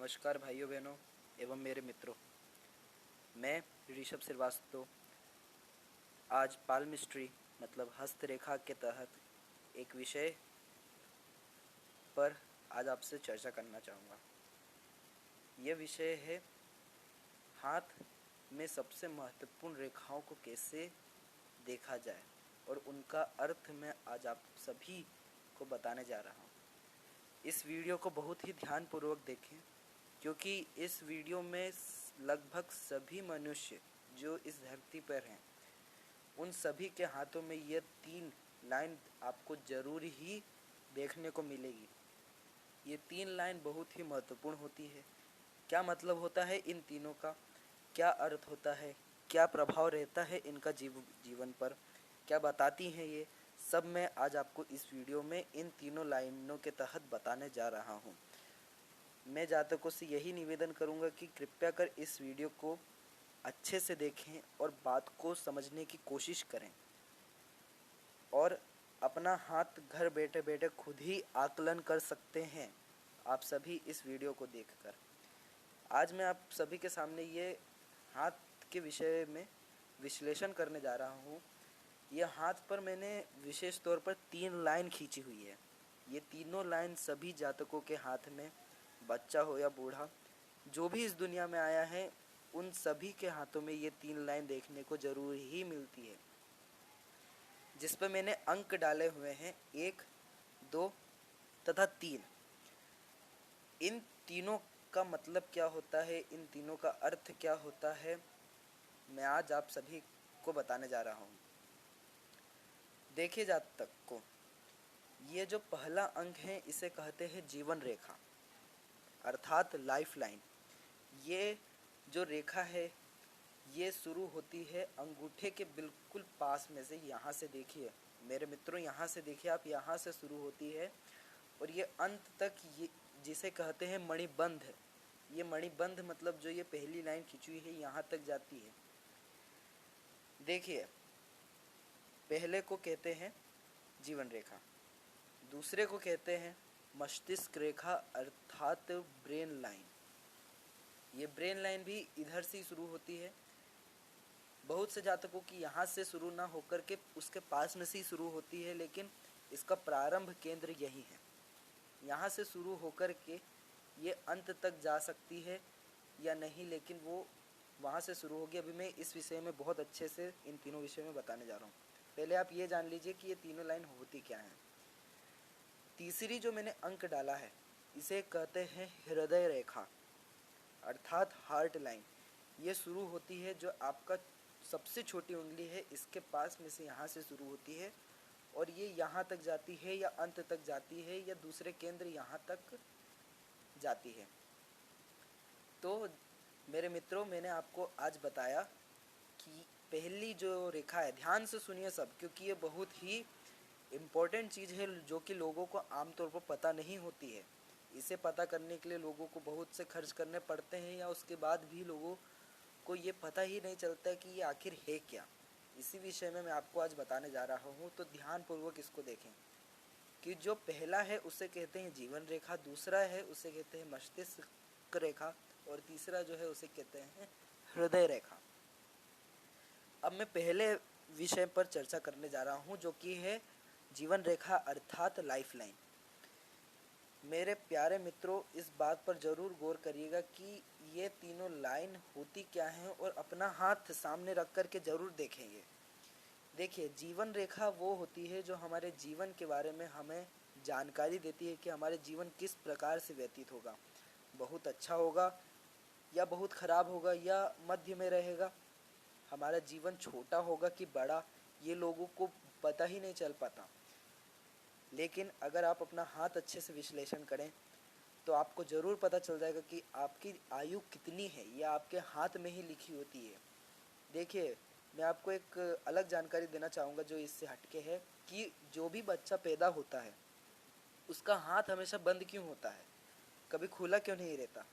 नमस्कार भाइयों बहनों एवं मेरे मित्रों। मैं ऋषभ श्रीवास्तव आज पाल्मिस्ट्री मतलब हस्तरेखा के तहत एक विषय पर आज आपसे चर्चा करना चाहूँगा। यह विषय है हाथ में सबसे महत्वपूर्ण रेखाओं को कैसे देखा जाए और उनका अर्थ मैं आज आप सभी को बताने जा रहा हूँ। इस वीडियो को बहुत ही ध्यानपूर्वक देखें क्योंकि इस वीडियो में लगभग सभी मनुष्य जो इस धरती पर हैं उन सभी के हाथों में ये 3 लाइन आपको ज़रूर ही देखने को मिलेगी। ये 3 लाइन बहुत ही महत्वपूर्ण होती है। क्या मतलब होता है इन तीनों का, क्या अर्थ होता है, क्या प्रभाव रहता है इनका जीवन पर, क्या बताती हैं, ये सब मैं आज आपको इस वीडियो में इन तीनों लाइनों के तहत बताने जा रहा हूँ। मैं जातकों से यही निवेदन करूँगा कि कृपया कर इस वीडियो को अच्छे से देखें और बात को समझने की कोशिश करें और अपना हाथ घर बैठे बैठे खुद ही आकलन कर सकते हैं आप सभी इस वीडियो को देखकर। आज मैं आप सभी के सामने ये हाथ के विषय में विश्लेषण करने जा रहा हूँ। यह हाथ पर मैंने विशेष तौर पर 3 लाइन खींची हुई है। ये तीनों लाइन सभी जातकों के हाथ में, बच्चा हो या बूढ़ा, जो भी इस दुनिया में आया है उन सभी के हाथों में ये 3 लाइन देखने को ज़रूर ही मिलती है, जिस पर मैंने अंक डाले हुए हैं 1, 2 तथा 3। इन तीनों का मतलब क्या होता है, इन तीनों का अर्थ क्या होता है, मैं आज आप सभी को बताने जा रहा हूँ। देखिए जातक को, ये जो पहला अंक है इसे कहते हैं जीवन रेखा अर्थात लाइफ लाइन। ये जो रेखा है ये शुरू होती है अंगूठे के बिल्कुल पास में से। यहाँ से देखिए मेरे मित्रों, यहाँ से देखिए आप, यहाँ से शुरू होती है और ये अंत तक, ये जिसे कहते हैं मणिबंध, ये मणिबंध मतलब जो ये पहली लाइन खींची हुई है यहाँ तक जाती है। देखिए पहले को कहते हैं जीवन रेखा, दूसरे को कहते हैं मस्तिष्क रेखा अर्थात ब्रेन लाइन। ये ब्रेन लाइन भी इधर से शुरू होती है। बहुत से जातकों की यहाँ से शुरू ना होकर के उसके पास में से ही शुरू होती है, लेकिन इसका प्रारंभ केंद्र यही है। यहाँ से शुरू होकर के ये अंत तक जा सकती है या नहीं, लेकिन वो वहाँ से शुरू होगी। अभी मैं इस विषय में बहुत अच्छे से इन तीनों विषयों में बताने जा रहा हूँ। पहले आप ये जान लीजिए कि ये तीनों लाइन होती क्या हैं। तीसरी जो मैंने अंक डाला है इसे कहते हैं हृदय रेखा अर्थात हार्ट लाइन। ये शुरू होती है जो आपका सबसे छोटी उंगली है इसके पास में से, यहाँ से शुरू होती है और ये यहाँ तक जाती है या अंत तक जाती है या दूसरे केंद्र यहाँ तक जाती है। तो मेरे मित्रों, मैंने आपको आज बताया कि पहली जो रेखा है, ध्यान से सुनिए सब, क्योंकि ये बहुत ही इम्पोर्टेंट चीज़ है जो कि लोगों को आमतौर पर पता नहीं होती है। इसे पता करने के लिए लोगों को बहुत से खर्च करने पड़ते हैं या उसके बाद भी लोगों को ये पता ही नहीं चलता कि ये आखिर है क्या। इसी विषय में मैं आपको आज बताने जा रहा हूँ। तो ध्यानपूर्वक इसको देखें कि जो पहला है उसे कहते हैं जीवन रेखा, दूसरा है उसे कहते हैं मस्तिष्क रेखा और तीसरा जो है उसे कहते हैं हृदय रेखा। अब मैं पहले विषय पर चर्चा करने जा रहा हूँ जो कि है जीवन रेखा अर्थात लाइफ लाइन। मेरे प्यारे मित्रों, इस बात पर ज़रूर गौर करिएगा कि ये तीनों लाइन होती क्या हैं और अपना हाथ सामने रख कर के ज़रूर देखेंगे। देखिए जीवन रेखा वो होती है जो हमारे जीवन के बारे में हमें जानकारी देती है कि हमारे जीवन किस प्रकार से व्यतीत होगा, बहुत अच्छा होगा या बहुत ख़राब होगा या मध्य में रहेगा, हमारा जीवन छोटा होगा कि बड़ा, ये लोगों को पता ही नहीं चल पाता। लेकिन अगर आप अपना हाथ अच्छे से विश्लेषण करें तो आपको ज़रूर पता चल जाएगा कि आपकी आयु कितनी है, यह आपके हाथ में ही लिखी होती है। देखिए मैं आपको एक अलग जानकारी देना चाहूँगा जो इससे हटके है कि जो भी बच्चा पैदा होता है उसका हाथ हमेशा बंद क्यों होता है, कभी खुला क्यों नहीं रहता।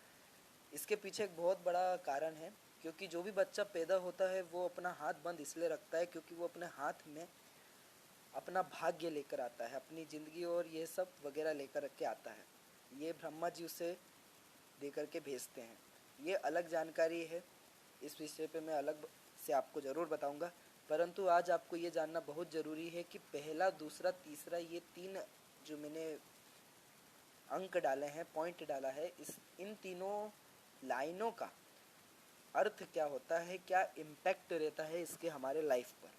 इसके पीछे एक बहुत बड़ा कारण है, क्योंकि जो भी बच्चा पैदा होता है वो अपना हाथ बंद इसलिए रखता है क्योंकि वो अपने हाथ में अपना भाग्य लेकर आता है, अपनी ज़िंदगी और ये सब वगैरह लेकर के आता है। ये ब्रह्मा जी उसे दे करके भेजते हैं। ये अलग जानकारी है, इस विषय पे मैं अलग से आपको ज़रूर बताऊंगा, परंतु आज आपको ये जानना बहुत ज़रूरी है कि पहला, दूसरा, तीसरा, ये 3 जो मैंने अंक डाले हैं, पॉइंट डाला है, इन तीनों लाइनों का अर्थ क्या होता है, क्या इम्पैक्ट रहता है इसके हमारे लाइफ पर।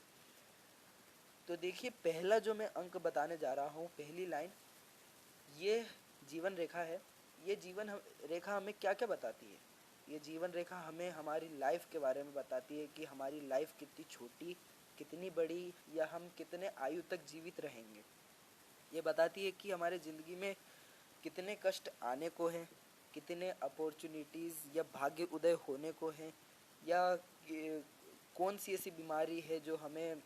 तो देखिए, पहला जो मैं अंक बताने जा रहा हूँ, पहली लाइन, ये जीवन रेखा है। ये जीवन रेखा हमें क्या क्या बताती है? ये जीवन रेखा हमें हमारी लाइफ के बारे में बताती है कि हमारी लाइफ कितनी छोटी, कितनी बड़ी, या हम कितने आयु तक जीवित रहेंगे। ये बताती है कि हमारे ज़िंदगी में कितने कष्ट आने को हैं, कितने अपॉर्चुनिटीज़ या भाग्य उदय होने को हैं, या कौन सी ऐसी बीमारी है जो हमें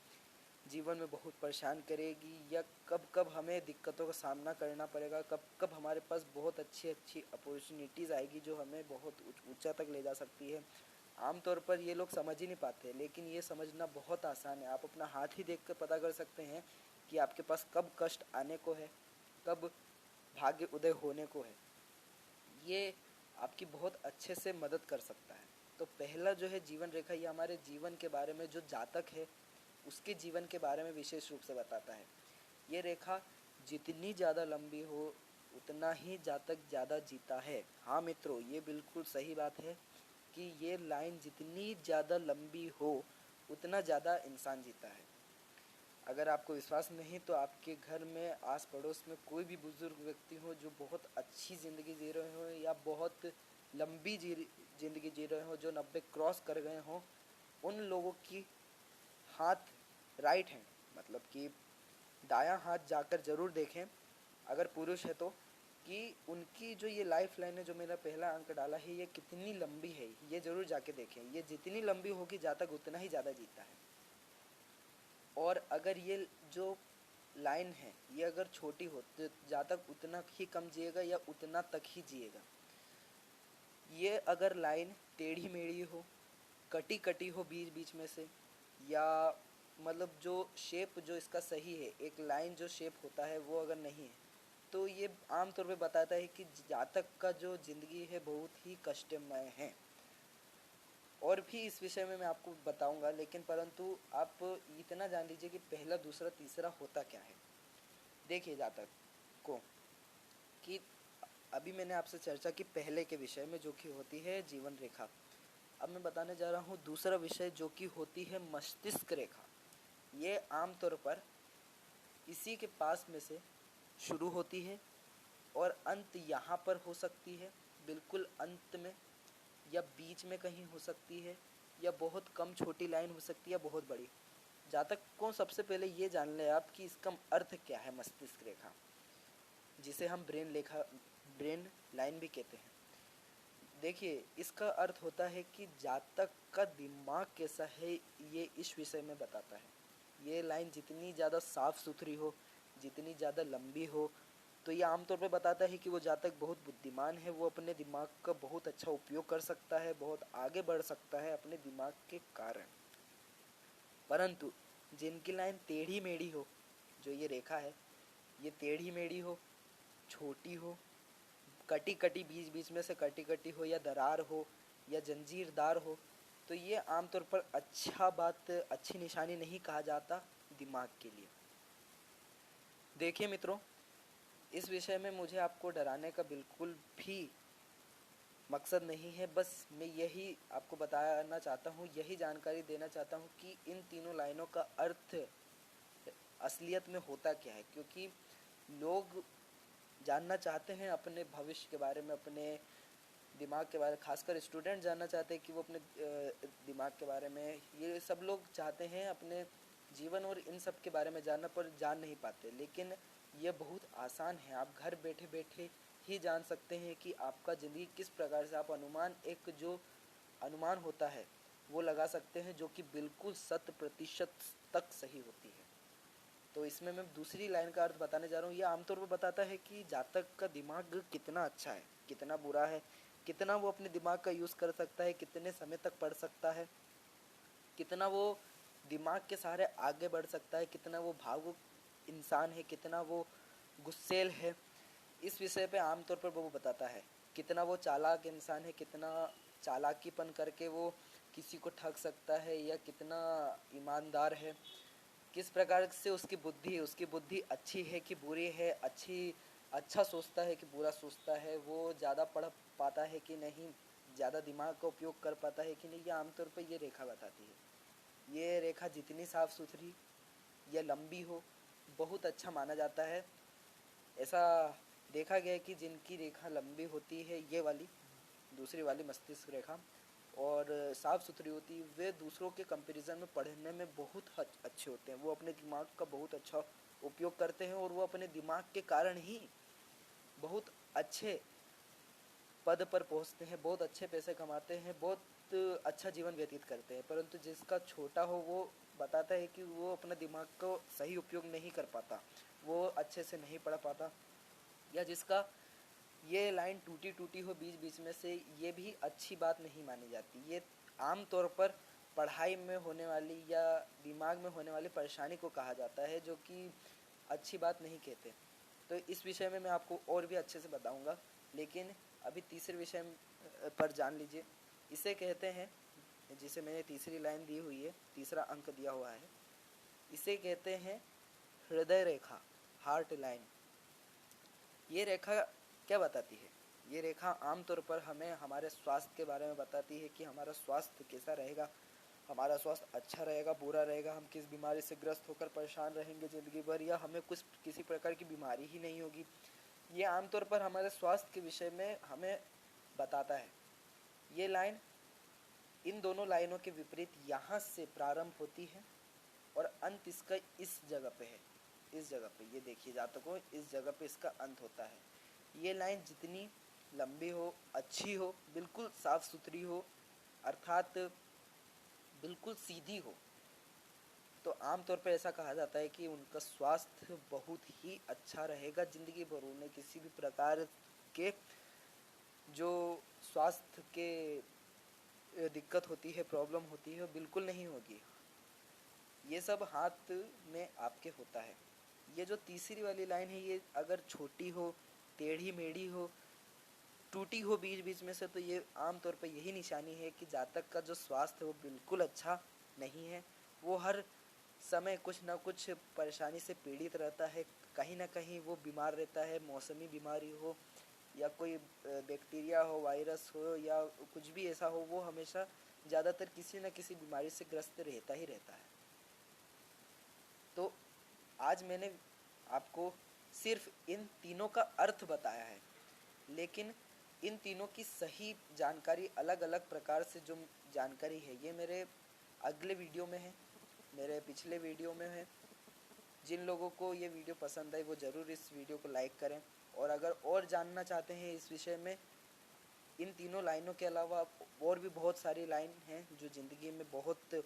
जीवन में बहुत परेशान करेगी, या कब कब हमें दिक्कतों का सामना करना पड़ेगा, कब कब हमारे पास बहुत अच्छी अच्छी अपॉर्चुनिटीज़ आएगी जो हमें बहुत ऊंचा तक ले जा सकती है। आमतौर पर ये लोग समझ ही नहीं पाते, लेकिन ये समझना बहुत आसान है। आप अपना हाथ ही देख कर पता कर सकते हैं कि आपके पास कब कष्ट आने को है, कब भाग्य उदय होने को है। ये आपकी बहुत अच्छे से मदद कर सकता है। तो पहला जो है जीवन रेखा, ये हमारे जीवन के बारे में, जो जातक है उसके जीवन के बारे में विशेष रूप से बताता है। ये रेखा जितनी ज़्यादा लंबी हो उतना ही जातक ज़्यादा जीता है। हाँ मित्रों, ये बिल्कुल सही बात है कि ये लाइन जितनी ज़्यादा लंबी हो उतना ज़्यादा इंसान जीता है। अगर आपको विश्वास नहीं तो आपके घर में, आस पड़ोस में कोई भी बुजुर्ग व्यक्ति हो जो बहुत अच्छी ज़िंदगी जी रहे हो, या बहुत लंबी ज़िंदगी जी रहे हो, जो 90 क्रॉस कर गए हों, उन लोगों की हाथ राइट हैंड, मतलब कि दायां हाथ जाकर ज़रूर देखें, अगर पुरुष है तो, कि उनकी जो ये लाइफ लाइन है, जो मेरा पहला अंक डाला है, ये कितनी लंबी है, ये ज़रूर जाके देखें। ये जितनी लंबी होगी जातक उतना ही ज़्यादा जीता है। और अगर ये जो लाइन है ये अगर छोटी हो तो जातक उतना ही कम जिएगा या उतना तक ही जिएगा। ये अगर लाइन टेढ़ी मेढ़ी हो, कटी कटी हो बीच बीच में से, या मतलब जो शेप जो इसका सही है, एक लाइन जो शेप होता है वो अगर नहीं है, तो ये आमतौर पे बताता है कि जातक का जो ज़िंदगी है बहुत ही कष्टमय है। और भी इस विषय में मैं आपको बताऊंगा, लेकिन परंतु आप इतना जान लीजिए कि पहला, दूसरा, तीसरा होता क्या है। देखिए जातक को, कि अभी मैंने आपसे चर्चा की पहले के विषय में जो कि होती है जीवन रेखा। अब मैं बताने जा रहा हूँ दूसरा विषय जो कि होती है मस्तिष्क रेखा। ये आमतौर पर इसी के पास में से शुरू होती है और अंत यहाँ पर हो सकती है, बिल्कुल अंत में, या बीच में कहीं हो सकती है, या बहुत कम छोटी लाइन हो सकती है, बहुत बड़ी। जातक को सबसे पहले ये जान लें आप कि इसका अर्थ क्या है मस्तिष्क रेखा, जिसे हम ब्रेन लाइन भी कहते हैं। देखिए, इसका अर्थ होता है कि जातक का दिमाग कैसा है, ये इस विषय में बताता है। ये लाइन जितनी ज़्यादा साफ़ सुथरी हो, जितनी ज़्यादा लंबी हो, तो ये आमतौर पे बताता है कि वो जातक बहुत बुद्धिमान है, वो अपने दिमाग का बहुत अच्छा उपयोग कर सकता है, बहुत आगे बढ़ सकता है अपने दिमाग के कारण। परंतु जिनकी लाइन टेढ़ी मेढ़ी हो, जो ये रेखा है, ये टेढ़ी मेढ़ी हो, छोटी हो, कटी कटी बीच बीच में से कटी कटी हो, या दरार हो, या जंजीरदार हो, तो ये आमतौर पर अच्छी निशानी नहीं कहा जाता दिमाग के लिए। देखिए मित्रों, इस विषय में मुझे आपको डराने का बिल्कुल भी मकसद नहीं है। बस मैं यही आपको बताना चाहता हूँ, यही जानकारी देना चाहता हूँ कि इन तीनों लाइनों का अर्थ असलियत में होता क्या है, क्योंकि लोग जानना चाहते हैं अपने भविष्य के बारे में, अपने दिमाग के बारे में। खासकर स्टूडेंट जानना चाहते हैं कि वो अपने दिमाग के बारे में, ये सब लोग चाहते हैं अपने जीवन और इन सब के बारे में जानना, पर जान नहीं पाते। लेकिन ये बहुत आसान है, आप घर बैठे बैठे ही जान सकते हैं कि आपका ज़िंदगी किस प्रकार से, आप एक जो अनुमान होता है वो लगा सकते हैं, जो कि बिल्कुल 100% तक सही होती है। तो इसमें मैं दूसरी लाइन का अर्थ बताने जा रहा हूँ। ये आमतौर पर बताता है कि जातक का दिमाग कितना अच्छा है, कितना बुरा है, कितना वो अपने दिमाग का यूज़ कर सकता है, कितने समय तक पढ़ सकता है, कितना वो दिमाग के सहारे आगे बढ़ सकता है, कितना वो भावुक इंसान है, कितना वो गुस्सैल है। इस विषय पे आमतौर पर वो बताता है कितना वो चालाक इंसान है, कितना चालाकीपन करके वो किसी को ठग सकता है, या कितना ईमानदार है, किस प्रकार से उसकी बुद्धि है, उसकी बुद्धि अच्छी है कि बुरी है, अच्छा सोचता है कि बुरा सोचता है, वो ज़्यादा पढ़ पाता है कि नहीं, ज़्यादा दिमाग का उपयोग कर पाता है कि नहीं, ये आमतौर पर ये रेखा बताती है। ये रेखा जितनी साफ़ सुथरी या लंबी हो, बहुत अच्छा माना जाता है। ऐसा देखा गया है कि जिनकी रेखा लंबी होती है, ये वाली दूसरी वाली मस्तिष्क रेखा, और साफ़ सुथरी होती है, वे दूसरों के कंपैरिजन में पढ़ने में बहुत अच्छे होते हैं। वो अपने दिमाग का बहुत अच्छा उपयोग करते हैं, और वो अपने दिमाग के कारण ही बहुत अच्छे पद पर पहुंचते हैं, बहुत अच्छे पैसे कमाते हैं, बहुत अच्छा जीवन व्यतीत करते हैं। परंतु जिसका छोटा हो, वो बताता है कि वो अपने दिमाग को सही उपयोग नहीं कर पाता, वो अच्छे से नहीं पढ़ पाता, या जिसका ये लाइन टूटी टूटी हो बीच बीच में से, ये भी अच्छी बात नहीं मानी जाती। ये आम तौर पर पढ़ाई में होने वाली या दिमाग में होने वाली परेशानी को कहा जाता है, जो कि अच्छी बात नहीं कहते। तो इस विषय में मैं आपको और भी अच्छे से बताऊंगा, लेकिन अभी तीसरे विषय पर जान लीजिए। इसे कहते हैं, जिसे मैंने तीसरी लाइन दी हुई है, तीसरा अंक दिया हुआ है, इसे कहते हैं हृदय रेखा, हार्ट लाइन। ये रेखा क्या बताती है? ये रेखा आमतौर पर हमें हमारे स्वास्थ्य के बारे में बताती है कि हमारा स्वास्थ्य कैसा रहेगा, हमारा स्वास्थ्य अच्छा रहेगा, बुरा रहेगा, हम किस बीमारी से ग्रस्त होकर परेशान रहेंगे ज़िंदगी भर, या हमें कुछ किसी प्रकार की बीमारी ही नहीं होगी। ये आमतौर पर हमारे स्वास्थ्य के विषय में हमें बताता है। ये लाइन इन दोनों लाइनों के विपरीत यहाँ से प्रारंभ होती है और अंत इसका इस जगह पे है। इस जगह पे ये देखिए जातकों, इस जगह पे इसका अंत होता है। ये लाइन जितनी लंबी हो, अच्छी हो, बिल्कुल साफ सुथरी हो, अर्थात बिल्कुल सीधी हो, तो आमतौर पर ऐसा कहा जाता है कि उनका स्वास्थ्य बहुत ही अच्छा रहेगा ज़िंदगी भर। उन्हें किसी भी प्रकार के जो स्वास्थ्य के दिक्कत होती है, प्रॉब्लम होती है, बिल्कुल नहीं होगी। ये सब हाथ में आपके होता है। ये जो तीसरी वाली लाइन है, ये अगर छोटी हो, टेढ़ी मेढ़ी हो, टूटी हो बीच बीच में से, तो ये आमतौर पर यही निशानी है कि जातक का जो स्वास्थ्य है वो बिल्कुल अच्छा नहीं है। वो हर समय कुछ ना कुछ परेशानी से पीड़ित रहता है, कहीं ना कहीं वो बीमार रहता है, मौसमी बीमारी हो या कोई बैक्टीरिया हो, वायरस हो, या कुछ भी ऐसा हो, वो हमेशा ज़्यादातर किसी न किसी बीमारी से ग्रस्त रहता ही रहता है। तो आज मैंने आपको सिर्फ इन तीनों का अर्थ बताया है, लेकिन इन तीनों की सही जानकारी अलग अलग प्रकार से जो जानकारी है, ये मेरे अगले वीडियो में है, मेरे पिछले वीडियो में है। जिन लोगों को ये वीडियो पसंद आई वो ज़रूर इस वीडियो को लाइक करें, और अगर और जानना चाहते हैं इस विषय में, इन तीनों लाइनों के अलावा और भी बहुत सारी लाइन हैं जो ज़िंदगी में बहुत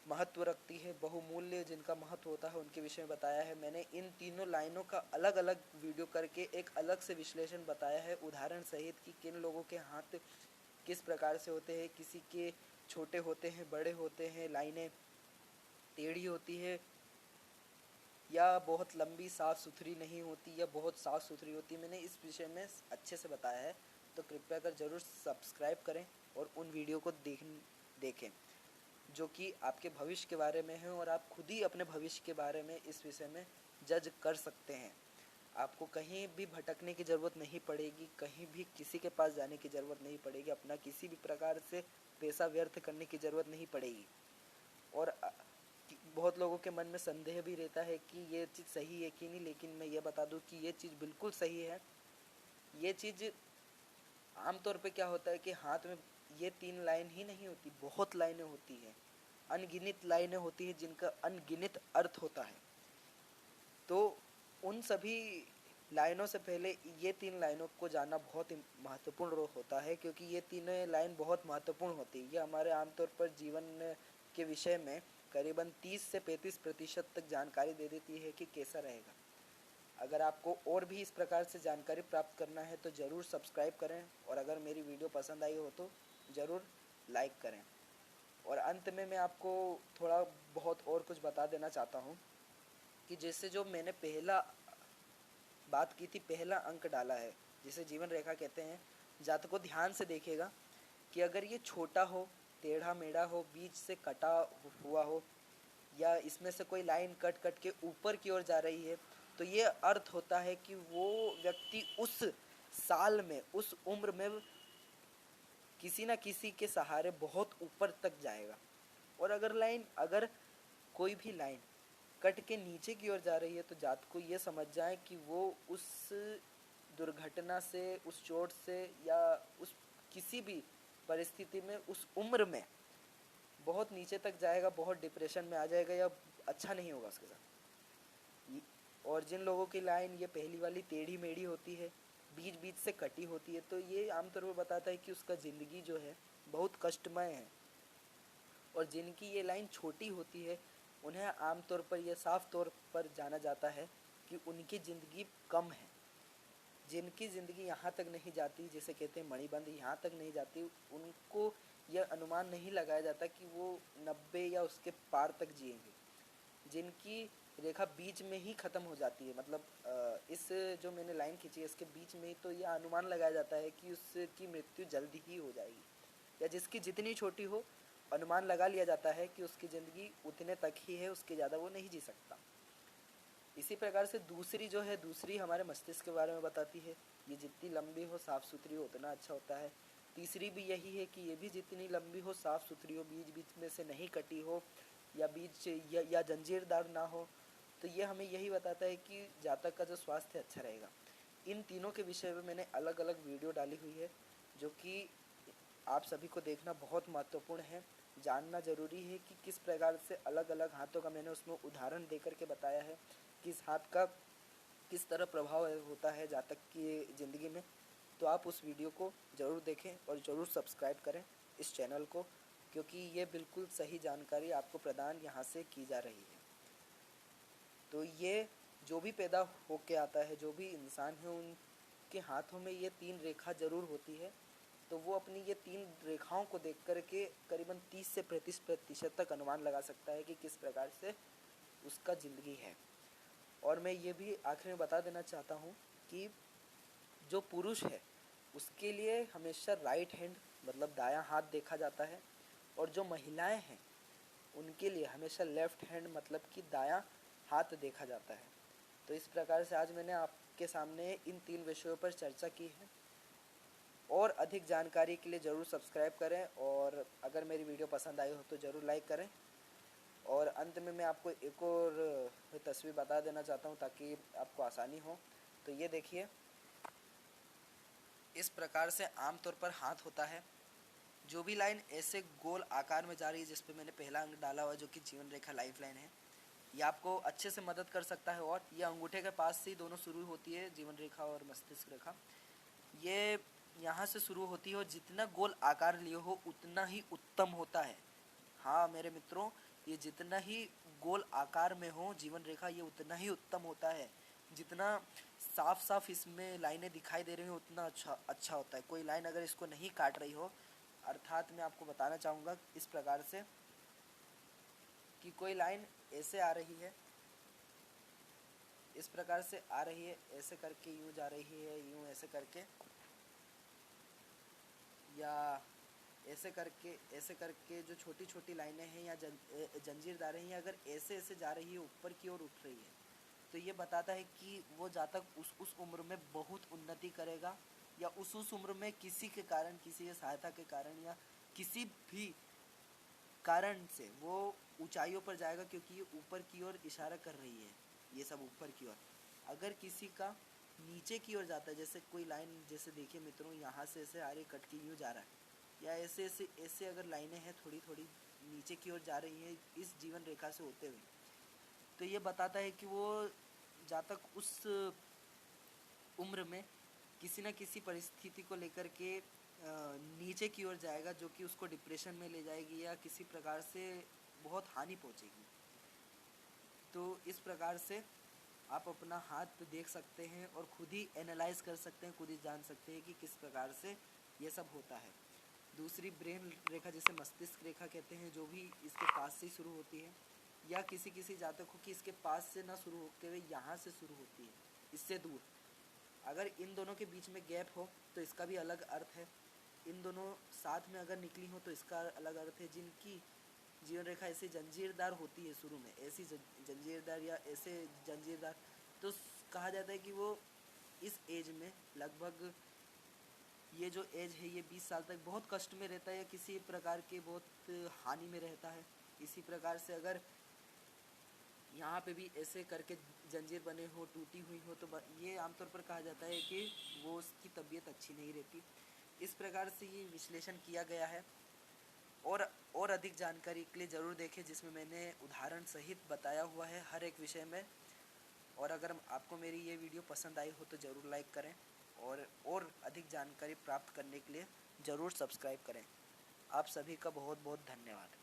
महत्व रखती है, बहुमूल्य जिनका महत्व होता है, उनके विषय में बताया है। मैंने इन तीनों लाइनों का अलग अलग वीडियो करके एक अलग से विश्लेषण बताया है, उदाहरण सहित, कि किन लोगों के हाथ किस प्रकार से होते हैं, किसी के छोटे होते हैं, बड़े होते हैं, लाइनें टेढ़ी होती है, या बहुत लंबी साफ़ सुथरी नहीं होती, या बहुत साफ़ सुथरी होती। मैंने इस विषय में अच्छे से बताया है, तो कृपया कर ज़रूर सब्सक्राइब करें और उन वीडियो को देखें जो कि आपके भविष्य के बारे में है, और आप खुद ही अपने भविष्य के बारे में इस विषय में जज कर सकते हैं। आपको कहीं भी भटकने की ज़रूरत नहीं पड़ेगी, कहीं भी किसी के पास जाने की ज़रूरत नहीं पड़ेगी, अपना किसी भी प्रकार से पैसा व्यर्थ करने की ज़रूरत नहीं पड़ेगी। और बहुत लोगों के मन में संदेह भी रहता है कि ये चीज़ सही है कि नहीं, लेकिन मैं ये बता दूं कि ये चीज़ बिल्कुल सही है। ये चीज़ आमतौर पे क्या होता है कि हाथ में ये 3 लाइन ही नहीं होती, बहुत लाइनें होती हैं, अनगिनत लाइनें होती हैं जिनका अनगिनत अर्थ होता है। तो उन सभी लाइनों से पहले ये 3 लाइनों को जानना बहुत महत्वपूर्ण होता है, क्योंकि ये तीनों लाइन बहुत महत्वपूर्ण होती है। ये हमारे आमतौर पर जीवन के विषय में करीबन 30 से 35% तक जानकारी दे देती है कि कैसा रहेगा। अगर आपको और भी इस प्रकार से जानकारी प्राप्त करना है तो ज़रूर सब्सक्राइब करें, और अगर मेरी वीडियो पसंद आई हो तो ज़रूर लाइक करें। और अंत में मैं आपको थोड़ा बहुत और कुछ बता देना चाहता हूँ कि जैसे जो मैंने पहला बात की थी, पहला अंक डाला है, जिसे जीवन रेखा कहते हैं, जातक को ध्यान से देखेगा कि अगर ये छोटा हो, टेढ़ा मेढ़ा हो, बीच से कटा हुआ हो, या इसमें से कोई लाइन कट कट के ऊपर की ओर जा रही है, तो ये अर्थ होता है कि वो व्यक्ति उस साल में, उस उम्र में किसी ना किसी के सहारे बहुत ऊपर तक जाएगा। और अगर कोई भी लाइन कट के नीचे की ओर जा रही है, तो जातक को ये समझ जाए कि वो उस दुर्घटना से, उस चोट से, या उस किसी भी परिस्थिति में उस उम्र में बहुत नीचे तक जाएगा, बहुत डिप्रेशन में आ जाएगा, या अच्छा नहीं होगा उसके साथ। और जिन लोगों की लाइन ये पहली वाली टेढ़ी मेढ़ी होती है, बीच बीच से कटी होती है, तो ये आमतौर पर बताता है कि उसका ज़िंदगी जो है बहुत कष्टमय है। और जिनकी ये लाइन छोटी होती है, उन्हें आमतौर पर यह साफ तौर पर जाना जाता है कि उनकी ज़िंदगी कम है। जिनकी ज़िंदगी यहाँ तक नहीं जाती, जिसे कहते हैं मणिबंध, यहाँ तक नहीं जाती, उनको यह अनुमान नहीं लगाया जाता कि वो 90 या उसके पार तक जिएंगे। जिनकी रेखा बीच में ही ख़त्म हो जाती है, मतलब इस जो मैंने लाइन खींची है इसके बीच में ही, तो यह अनुमान लगाया जाता है कि उसकी मृत्यु जल्दी ही हो जाएगी। या जिसकी जितनी छोटी हो, अनुमान लगा लिया जाता है कि उसकी ज़िंदगी उतने तक ही है, उसके ज़्यादा वो नहीं जी सकता। इसी प्रकार से दूसरी हमारे मस्तिष्क के बारे में बताती है। ये जितनी लंबी हो, साफ़ सुथरी हो, उतना अच्छा होता है। तीसरी भी यही है कि ये भी जितनी लंबी हो, साफ़ सुथरी हो, बीच बीच में से नहीं कटी हो, या बीच या जंजीरदार ना हो, तो ये हमें यही बताता है कि जातक का जो स्वास्थ्य अच्छा रहेगा। इन तीनों के विषय में मैंने अलग अलग वीडियो डाली हुई है, जो कि आप सभी को देखना बहुत महत्वपूर्ण है। जानना ज़रूरी है कि किस प्रकार से अलग अलग हाथों का मैंने उसमें उदाहरण दे करके बताया है, किस हाथ का किस तरह प्रभाव होता है जातक की ज़िंदगी में। तो आप उस वीडियो को ज़रूर देखें और ज़रूर सब्सक्राइब करें इस चैनल को, क्योंकि ये बिल्कुल सही जानकारी आपको प्रदान यहाँ से की जा रही है। तो ये जो भी पैदा होके आता है, जो भी इंसान है, उनके हाथों में ये 3 रेखा ज़रूर होती है। तो वो अपनी ये 3 रेखाओं को देख कर के करीबन 30 से 35% तक अनुमान लगा सकता है कि किस प्रकार से उसका ज़िंदगी है। और मैं ये भी आखिर में बता देना चाहता हूँ कि जो पुरुष है उसके लिए हमेशा राइट हैंड, मतलब दायां हाथ देखा जाता है, और जो महिलाएं हैं उनके लिए हमेशा लेफ़्ट हैंड, मतलब कि दायां हाथ देखा जाता है। तो इस प्रकार से आज मैंने आपके सामने इन 3 विषयों पर चर्चा की है। और अधिक जानकारी के लिए ज़रूर सब्सक्राइब करें, और अगर मेरी वीडियो पसंद आई हो तो ज़रूर लाइक करें। और अंत में मैं आपको एक और तस्वीर बता देना चाहता हूँ ताकि आपको आसानी हो। तो ये देखिए, इस प्रकार से आमतौर पर हाथ होता है। जो भी लाइन ऐसे गोल आकार में जा रही है, जिस पे मैंने पहला अंक डाला हुआ जो कि जीवन रेखा लाइफ लाइन है, ये आपको अच्छे से मदद कर सकता है। और ये अंगूठे के पास से ही दोनों शुरू होती है, जीवन रेखा और मस्तिष्क रेखा। ये यहाँ से शुरू होती है, और जितना गोल आकार लिए हो उतना ही उत्तम होता है। हाँ मेरे मित्रों, ये जितना ही गोल आकार में हो जीवन रेखा, ये उतना ही उत्तम होता है। जितना साफ साफ इसमें लाइनें दिखाई दे रही हो उतना अच्छा होता है। कोई लाइन अगर इसको नहीं काट रही हो, अर्थात मैं आपको बताना चाहूँगा इस प्रकार से कि कोई लाइन ऐसे आ रही है, इस प्रकार से आ रही है, ऐसे करके यूँ जा रही है, यूँ ऐसे करके, या ऐसे करके जो छोटी छोटी लाइनें हैं या जंजीरदारें हैं, अगर ऐसे ऐसे जा रही है, ऊपर की ओर उठ रही है, तो ये बताता है कि वो जातक उस उम्र में बहुत उन्नति करेगा, या उस उम्र में किसी के कारण, किसी के सहायता के कारण, या किसी भी कारण से वो ऊंचाइयों पर जाएगा, क्योंकि ये ऊपर की ओर इशारा कर रही है, ये सब ऊपर की ओर। अगर किसी का नीचे की ओर जाता है, जैसे कोई लाइन, जैसे देखिए मित्रों, यहाँ से ऐसे आ रही कट के यूँ जा रहा है, या ऐसे ऐसे ऐसे अगर लाइनें हैं थोड़ी थोड़ी नीचे की ओर जा रही हैं इस जीवन रेखा से होते हुए, तो ये बताता है कि वो जातक उस उम्र में किसी न किसी परिस्थिति को लेकर के नीचे की ओर जाएगा, जो कि उसको डिप्रेशन में ले जाएगी, या किसी प्रकार से बहुत हानि पहुंचेगी। तो इस प्रकार से आप अपना हाथ देख सकते हैं और खुद ही एनालाइज कर सकते हैं, खुद ही जान सकते हैं कि किस प्रकार से ये सब होता है। दूसरी ब्रेन रेखा, जिसे मस्तिष्क रेखा कहते हैं, जो भी इसके पास से शुरू होती है, या किसी जातकों की इसके पास से ना शुरू होते हुए यहाँ से शुरू होती है, इससे दूर। अगर इन दोनों के बीच में गैप हो तो इसका भी अलग अर्थ है, इन दोनों साथ में अगर निकली हो तो इसका अलग अर्थ है। जिनकी जीवन रेखा ऐसे जंजीरदार होती है शुरू में, ऐसी जंजीरदार या ऐसे जंजीरदार, तो कहा जाता है कि वो इस एज में लगभग ये जो एज है ये 20 साल तक बहुत कष्ट में रहता है या किसी प्रकार के बहुत हानि में रहता है। इसी प्रकार से अगर यहाँ पे भी ऐसे करके जंजीर बने हो, टूटी हुई हो, तो ये आमतौर पर कहा जाता है कि वो उसकी तबीयत अच्छी नहीं रहती। इस प्रकार से ये विश्लेषण किया गया है। और अधिक जानकारी के लिए ज़रूर देखें, जिसमें मैंने उदाहरण सहित बताया हुआ है हर एक विषय में। और अगर आपको मेरी ये वीडियो पसंद आई हो तो ज़रूर लाइक करें, और अधिक जानकारी प्राप्त करने के लिए ज़रूर सब्सक्राइब करें। आप सभी का बहुत बहुत धन्यवाद।